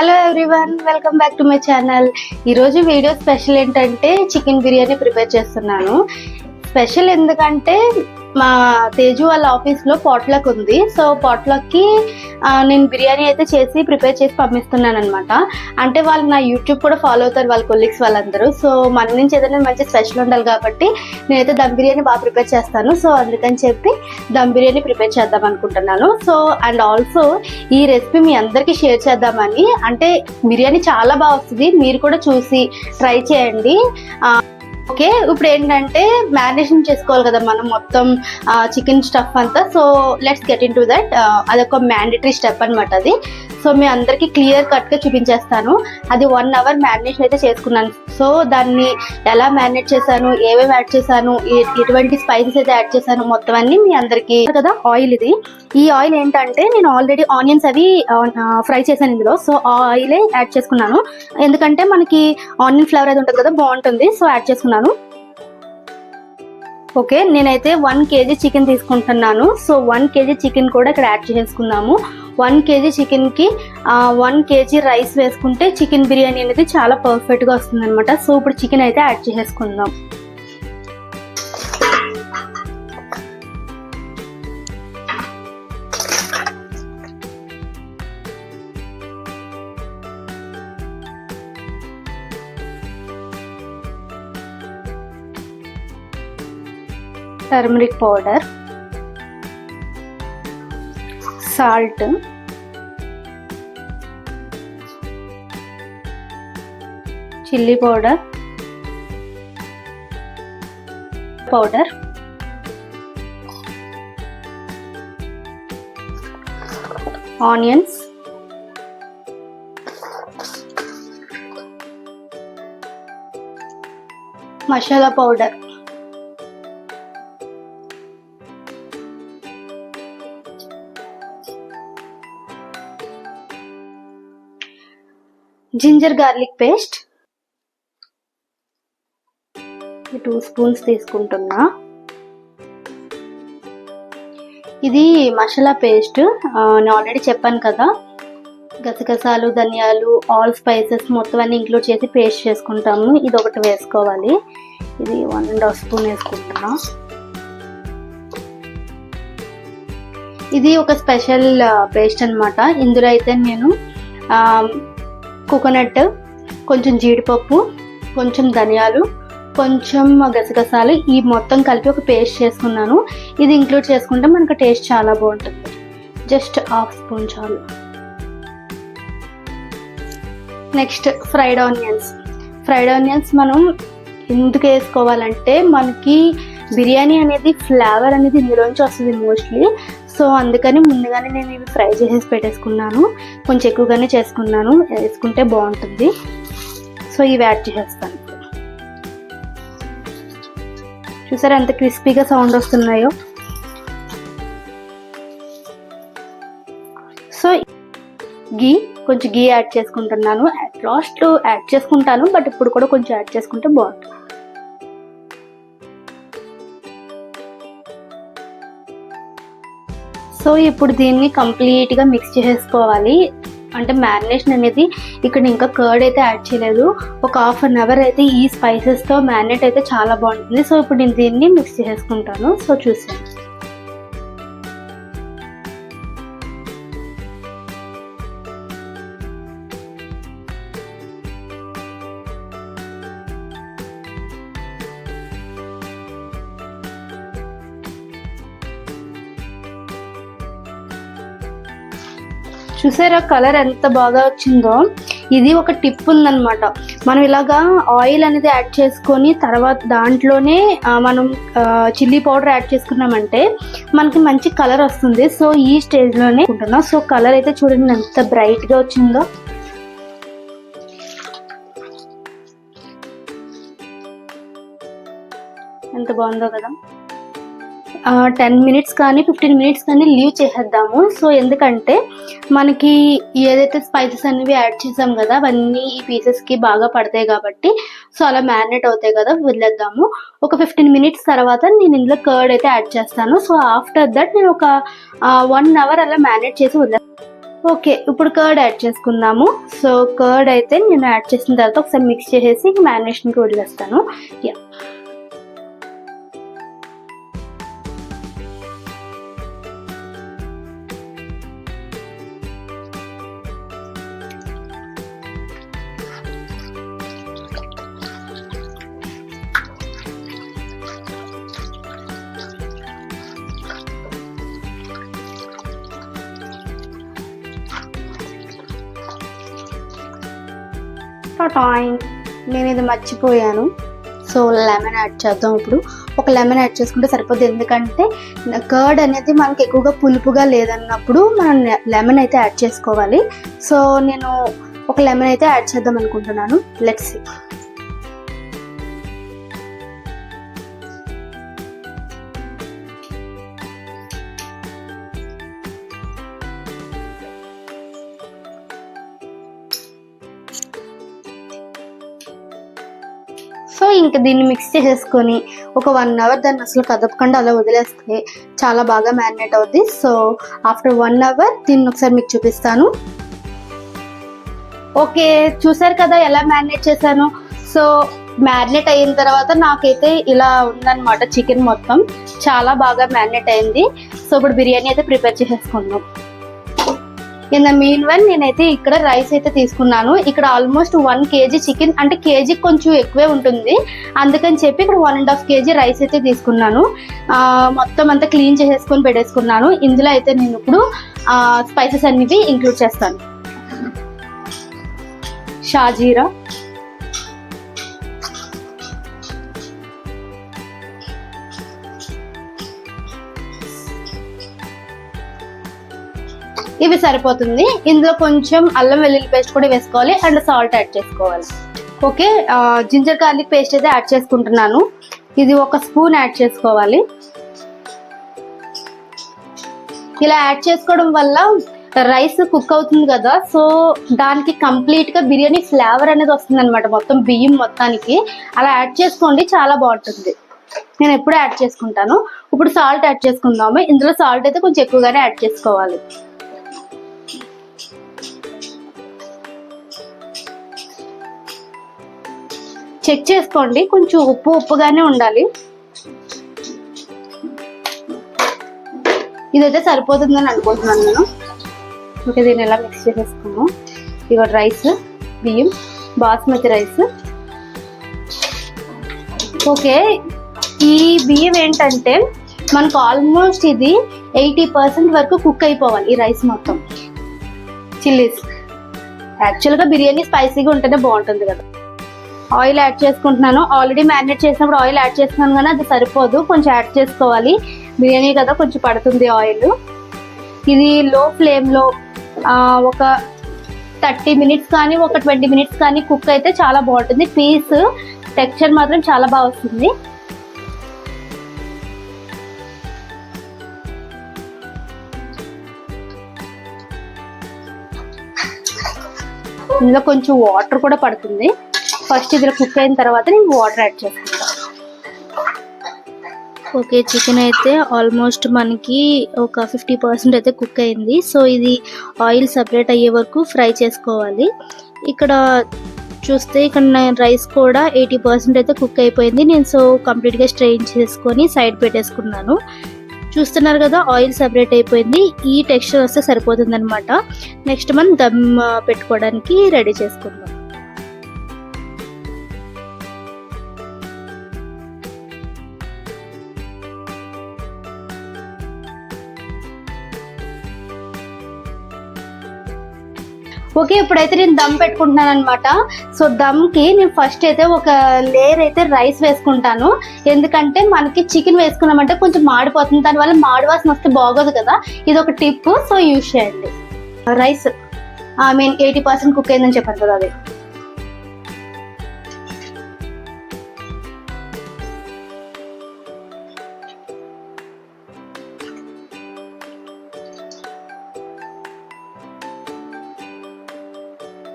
Hello everyone, welcome back to my channel. ఈరోజు video special ఏంటంటే chicken biryani prepare చేస్తున్నాను. Special ఎందుకంటే మా తేజు వాళ్ళ ఆఫీస్లో పాట్లక్ ఉంది. సో పాట్లక్కి నేను బిర్యానీ అయితే చేసి ప్రిపేర్ చేసి పంపిస్తున్నాను అనమాట. అంటే వాళ్ళు నా యూట్యూబ్ కూడా ఫాలో అవుతారు, వాళ్ళ కొలీగ్స్ వాళ్ళందరూ. సో మన నుంచి ఏదైనా మంచి స్పెషల్ ఉండాలి కాబట్టి నేనైతే దమ్ బిర్యానీ బాగా ప్రిపేర్ చేస్తాను. సో అందుకని చెప్పి దమ్ బిర్యానీ ప్రిపేర్ చేద్దాం అనుకుంటున్నాను. సో అండ్ ఆల్సో ఈ రెసిపీ మీ అందరికీ షేర్ చేద్దామని. అంటే బిర్యానీ చాలా బాగా వస్తుంది, మీరు కూడా చూసి ట్రై చేయండి. ఓకే, ఇప్పుడు ఏంటంటే మ్యారినేషన్ చేసుకోవాలి కదా మనం మొత్తం చికెన్ స్టఫ్ అంతా. So let's get in to that. అదొక మ్యాండేటరీ స్టెప్ అనమాట అది. సో మీ అందరికీ క్లియర్ కట్గా చూపించేస్తాను. అది 1 hour మ్యారినేషన్ అయితే చేసుకున్నాను. సో దాన్ని ఎలా మ్యారినేట్ చేశాను, ఏవేవి యాడ్ చేశాను, ఎటువంటి స్పైసెస్ అయితే యాడ్ చేశాను, మొత్తం అన్ని మీ అందరికీ కదా. ఆయిల్ ఇది. ఈ ఆయిల్ ఏంటంటే నేను ఆల్రెడీ ఆనియన్స్ అవి ఫ్రై చేశాను ఇందులో. సో ఆ ఆయిలే యాడ్ చేసుకున్నాను, ఎందుకంటే మనకి ఆనియన్ ఫ్లేవర్ అది ఉంటుంది కదా, బాగుంటుంది. సో యాడ్ చేసుకున్నాను. ఓకే, నేనైతే 1 kg చికెన్ తీసుకుంటున్నాను. సో 1 kg చికెన్ కూడా ఇక్కడ యాడ్ చేసుకుందాము. 1 kg చికెన్కి 1 kg రైస్ వేసుకుంటే చికెన్ బిర్యానీ అనేది చాలా పర్ఫెక్ట్గా వస్తుంది అనమాట. సో ఇప్పుడు చికెన్ అయితే యాడ్ చేసుకుందాం. Turmeric powder, salt, chilli powder, onions, masala powder, ginger garlic paste 2 spoons తీసుకుంటున్నా. ఇది మసాలా పేస్ట్ నేను ఆల్రెడీ చెప్పాను కదా, గసగసాలు, ధనియాలు, ఆల్ స్పైసెస్ మొత్తం అన్ని ఇంక్లూడ్ చేసి పేస్ట్ చేసుకుంటాము. ఇది ఒకటి వేసుకోవాలి. ఇది 1.5 spoon వేసుకుంటున్నా. ఇది ఒక స్పెషల్ పేస్ట్ అనమాట. ఇందులో అయితే నేను కోకోనట్, కొంచెం జీడిపప్పు, కొంచెం ధనియాలు, కొంచెం గసగసాలు ఈ మొత్తం కలిపి ఒక పేస్ట్ చేసుకున్నాను. ఇది ఇంక్లూడ్ చేసుకుంటే మనకు టేస్ట్ చాలా బాగుంటుంది. జస్ట్ 1/2 spoon చాలు. నెక్స్ట్ ఫ్రైడ్ ఆనియన్స్ మనం ఎందుకు వేసుకోవాలంటే మనకి బిర్యానీ అనేది ఫ్లేవర్ అనేది ఇందులోంచి వస్తుంది మోస్ట్లీ. సో అందుకని ముందుగానే నేను ఇవి ఫ్రై చేసేసి పెట్టేసుకున్నాను. కొంచెం ఎక్కువగానే చేసుకున్నాను, వేసుకుంటే బాగుంటుంది. సో ఇవి యాడ్ చేసేస్తాను. చూసారా ఎంత క్రిస్పీగా సౌండ్ వస్తున్నాయో. సో కొంచెం గీ యాడ్ చేసుకుంటున్నాను. లాస్ట్లో యాడ్ చేసుకుంటాను, బట్ ఇప్పుడు కూడా కొంచెం యాడ్ చేసుకుంటే బాగుంటుంది. సో ఇప్పుడు దీన్ని కంప్లీట్గా మిక్స్ చేసుకోవాలి. అంటే మ్యారినేషన్ అనేది ఇక్కడ ఇంకా కర్డ్ అయితే యాడ్ చేయలేదు. ఒక 1/2 hour అయితే ఈ స్పైసెస్తో మ్యారినేట్ అయితే చాలా బాగుంటుంది. సో ఇప్పుడు నేను దీన్ని మిక్స్ చేసుకుంటాను. సో చూసాను. చూసారా కలర్ ఎంత బాగా వచ్చిందో. ఇది ఒక టిప్ ఉందన్నమాట. మనం ఇలాగా ఆయిల్ అనేది యాడ్ చేసుకొని తర్వాత దాంట్లోనే మనం చిల్లీ పౌడర్ యాడ్ చేసుకున్నామంటే మనకి మంచి కలర్ వస్తుంది. సో ఈ స్టేజ్లోనే ఉంటున్నా. సో కలర్ అయితే చూడండి ఎంత బ్రైట్గా వచ్చిందో. ఎంత బాగుందో కదా. 10 minutes కానీ 15 minutes కానీ లీవ్ చేసేద్దాము. సో ఎందుకంటే మనకి ఏదైతే స్పైసెస్ అనేవి యాడ్ చేసాం కదా, అవన్నీ ఈ పీసెస్కి బాగా పడతాయి కాబట్టి సో అలా మ్యారినేట్ అవుతాయి కదా, వదిలేద్దాము. ఒక 15 minutes తర్వాత నేను ఇందులో కర్డ్ అయితే యాడ్ చేస్తాను. సో ఆఫ్టర్ దట్ నేను ఒక 1 hour అలా మ్యారినేట్ చేసి వదిలేస్తాను. ఓకే, ఇప్పుడు కర్డ్ యాడ్ చేసుకుందాము. సో కర్డ్ అయితే నేను యాడ్ చేసిన తర్వాత ఒకసారి మిక్స్ చేసేసి మ్యారినేషన్కి వదిలేస్తాను. యా, నేను ఇది మర్చిపోయాను. సో లెమన్ యాడ్ చేద్దాం. ఇప్పుడు ఒక లెమన్ యాడ్ చేసుకుంటే సరిపోద్ది, ఎందుకంటే కర్డ్ అనేది మనకి ఎక్కువగా పులుపుగా లేదన్నప్పుడు మనం లెమన్ అయితే యాడ్ చేసుకోవాలి. సో నేను ఒక లెమన్ అయితే యాడ్ చేద్దాం అనుకుంటున్నాను. Let's see. సో ఇంకా దీన్ని మిక్స్ చేసేసుకొని ఒక 1 అవర్ దాన్ని అసలు కదపకుండా అలా వదిలేస్తే చాలా బాగా మ్యారినేట్ అవుద్ది. సో ఆఫ్టర్ 1 అవర్ దీన్ని ఒకసారి మీకు చూపిస్తాను. ఓకే, చూసారు కదా ఎలా మ్యారినేట్ చేశాను. సో మ్యారినేట్ అయిన తర్వాత నాకైతే ఇలా ఉందన్నమాట. చికెన్ మొత్తం చాలా బాగా మ్యారినేట్ అయింది. సో ఇప్పుడు బిర్యానీ అయితే ప్రిపేర్ చేసేసుకుందాం. ఇన్ ద మీన్ వన్ నేనైతే ఇక్కడ రైస్ అయితే తీసుకున్నాను. ఇక్కడ ఆల్మోస్ట్ 1 kg చికెన్, అంటే కేజీకి కొంచెం ఎక్కువే ఉంటుంది, అందుకని చెప్పి ఇక్కడ 1.5 kg రైస్ అయితే తీసుకున్నాను. మొత్తం అంతా క్లీన్ చేసేసుకొని పెట్టేసుకున్నాను. ఇందులో అయితే నేను ఇప్పుడు స్పైసెస్ అన్నివి ఇంక్లూడ్ చేస్తాను. షాజీరా, ఇవి సరిపోతుంది. ఇందులో కొంచెం అల్లం వెల్లుల్లి పేస్ట్ కూడా వేసుకోవాలి అండ్ సాల్ట్ యాడ్ చేసుకోవాలి. ఓకే, జింజర్ గార్లిక్ పేస్ట్ అయితే యాడ్ చేసుకుంటున్నాను. ఇది 1 స్పూన్ యాడ్ చేసుకోవాలి. ఇలా యాడ్ చేసుకోవడం వల్ల రైస్ కుక్ అవుతుంది కదా, సో దానికి కంప్లీట్ గా బిర్యానీ ఫ్లేవర్ అనేది వస్తుంది అనమాట, మొత్తం బియ్యం మొత్తానికి. అలా యాడ్ చేసుకోండి, చాలా బాగుంటుంది. నేను ఎప్పుడు యాడ్ చేసుకుంటాను. ఇప్పుడు సాల్ట్ యాడ్ చేసుకుందాము. ఇందులో సాల్ట్ అయితే కొంచెం ఎక్కువగానే యాడ్ చేసుకోవాలి. చెక్ చేసుకోండి, కొంచెం ఉప్పుగానే ఉండాలి. ఇదైతే సరిపోతుందని అనుకుంటున్నాను నేను. ఓకే, దీన్ని ఎలా మిక్స్ చేసేసుకున్నాము. ఇక రైస్, బియ్యం, బాస్మతి రైస్. ఓకే, ఈ బియ్యం ఏంటంటే మనకు ఆల్మోస్ట్ ఇది 80% వరకు కుక్ అయిపోవాలి ఈ రైస్ మొత్తం. చిల్లీస్, యాక్చువల్గా బిర్యానీ స్పైసీగా ఉంటేనే బాగుంటుంది కదా. ఆయిల్ యాడ్ చేసుకుంటున్నాను. ఆల్రెడీ మ్యారినేట్ చేసినప్పుడు ఆయిల్ యాడ్ చేస్తున్నాను కానీ అది సరిపోదు, కొంచెం యాడ్ చేసుకోవాలి. బిర్యానీ కదా కొంచెం పడుతుంది ఆయిల్. ఇది లో ఫ్లేమ్లో ఒక 30 minutes కానీ ఒక 20 minutes కానీ కుక్ అయితే చాలా బాగుంటుంది. పీస్ టెక్స్చర్ మాత్రం చాలా బాగా వస్తుంది. ఇందులో కొంచెం వాటర్ కూడా పడుతుంది. ఫస్ట్ ఇదిలో కుక్ అయిన తర్వాత నేను వాటర్ యాడ్ చేసుకుంటాను. ఓకే, చికెన్ అయితే ఆల్మోస్ట్ మనకి ఒక 50% అయితే కుక్ అయింది. సో ఇది ఆయిల్ సపరేట్ అయ్యే వరకు ఫ్రై చేసుకోవాలి. ఇక్కడ చూస్తే ఇక్కడ రైస్ కూడా 80% అయితే కుక్ అయిపోయింది. నేను సో కంప్లీట్గా స్ట్రెయిన్ చేసుకొని సైడ్ పెట్టేసుకున్నాను. చూస్తున్నారు కదా, ఆయిల్ సపరేట్ అయిపోయింది. ఈ టెక్స్చర్ వస్తే సరిపోతుంది అనమాట. నెక్స్ట్ మనం దమ్ పెట్టుకోవడానికి రెడీ చేసుకుందాం. ఓకే, ఇప్పుడైతే నేను దమ్ పెట్టుకుంటున్నాను అనమాట. సో దమ్కి నేను ఫస్ట్ అయితే ఒక లేయర్ అయితే రైస్ వేసుకుంటాను. ఎందుకంటే మనకి చికెన్ వేసుకున్నామంటే కొంచెం మాడిపోతుంది, దానివల్ల మాడి వాసన వస్తే బాగోదు కదా. ఇది ఒక టిప్, సో యూజ్ చేయండి. రైస్ 80% కుక్ అయిందని చెప్పాను కదా, అది.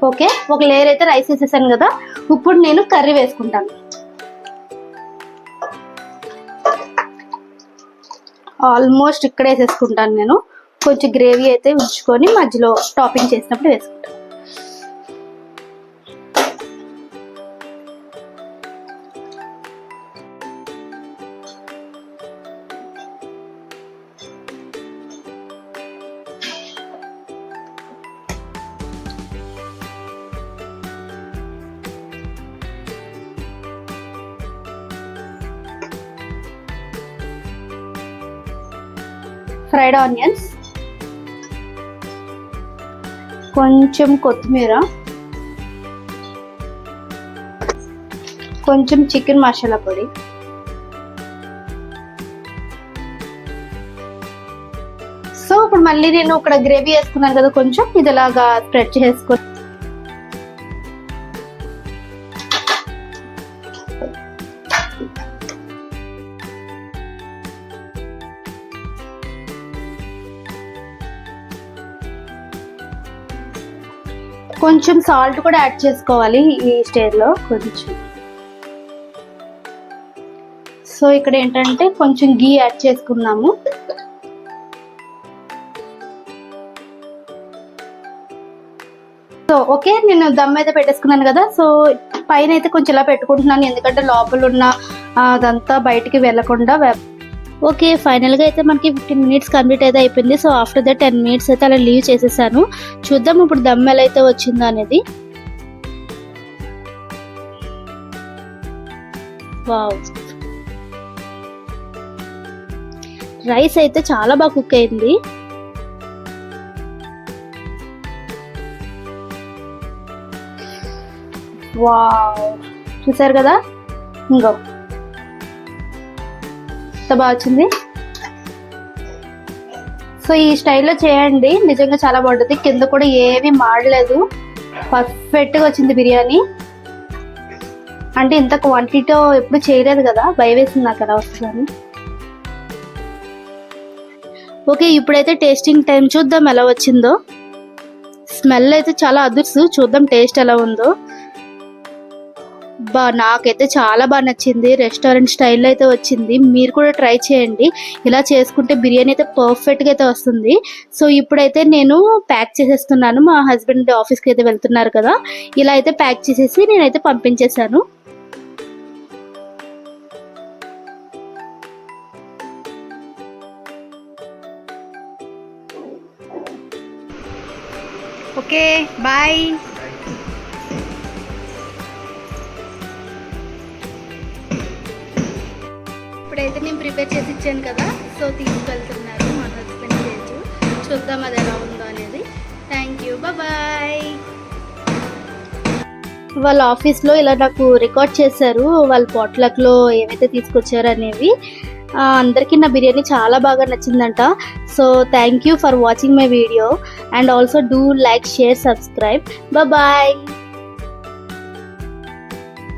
ఓకే, ఒక లేయర్ అయితే రైస్ వేసేసాను కదా. ఇప్పుడు నేను కర్రీ వేసుకుంటాను. ఆల్మోస్ట్ ఇక్కడ వేసేసుకుంటాను నేను. కొంచెం గ్రేవీ అయితే ఉంచుకొని మధ్యలో టాపింగ్ చేసినప్పుడు వేసుకుంటాం. ఫ్రైడ్ ఆనియన్స్, కొంచెం కొత్తిమీర, కొంచెం చికెన్ మసాలా పొడి, సో ఇప్పుడు మళ్ళీ నేను ఇక్కడ గ్రేవీ వేసుకున్నాను కదా, కొంచెం ఇదిలాగా స్ప్రెడ్ చేసుకొని కొంచెం సాల్ట్ కూడా యాడ్ చేసుకోవాలి ఈ స్టేజ్లో కొంచెం. సో ఇక్కడ ఏంటంటే కొంచెం గీ యాడ్ చేసుకున్నాము. సో ఓకే, నేను దమ్ అయితే పెట్టేసుకున్నాను కదా. సో పైన అయితే కొంచెం ఇలా పెట్టుకుంటున్నాను, ఎందుకంటే లోపల ఉన్న అదంతా బయటికి వెళ్ళకుండా. ఓకే, ఫైనల్గా అయితే మనకి 15 minutes కంప్లీట్ అయితే అయిపోయింది. సో ఆఫ్టర్ దట్ 10 minutes అయితే అలా లీవ్ చేసేసాను. చూద్దాం ఇప్పుడు దమ్ ఎలా అయితే వచ్చిందో అనేది. వావ్, రైస్ అయితే చాలా బాగా కుక్ అయింది. వావ్, చూసారు కదా, ఇంకో ఎంత బాగా వచ్చింది. సో ఈ స్టైల్లో చేయండి, నిజంగా చాలా బాగుంటుంది. కింద కూడా ఏమీ మాడలేదు, పర్ఫెక్ట్గా వచ్చింది బిర్యానీ. అంటే ఇంత క్వాంటిటీతో ఎప్పుడు చేయలేదు కదా, భయం వేసింది నాకు ఎలా వస్తుందని. ఓకే, ఇప్పుడైతే టేస్టింగ్ టైం, చూద్దాం ఎలా వచ్చిందో. స్మెల్ అయితే చాలా అదుర్సు, చూద్దాం టేస్ట్ ఎలా ఉందో. నాకైతే చాలా బాగా నచ్చింది, రెస్టారెంట్ స్టైల్లో అయితే వచ్చింది. మీరు కూడా ట్రై చేయండి, ఇలా చేసుకుంటే బిర్యానీ అయితే పర్ఫెక్ట్గా అయితే వస్తుంది. సో ఇప్పుడైతే నేను ప్యాక్ చేసేస్తున్నాను. మా హస్బెండ్ ఆఫీస్కి అయితే వెళ్తున్నారు కదా, ఇలా అయితే ప్యాక్ చేసేసి నేనైతే పంపించేశాను. Okay, bye. ఇప్పుడైతే నేను ప్రిపేర్ చేసి ఇచ్చాను కదా, సో తీసుకెళ్తున్నారు మా హస్బెండ్ చేసి. చూద్దాం అది ఎలా ఉందో అనేది. Thank you, bye. వాళ్ళ ఆఫీస్లో ఇలా నాకు రికార్డ్ చేశారు, వాళ్ళ పాట్లక్లో ఏమైతే తీసుకొచ్చారు అనేవి. అందరికీ నా బిర్యానీ చాలా బాగా నచ్చిందంట. So thank you for watching my video and also do like, share, subscribe. Bye.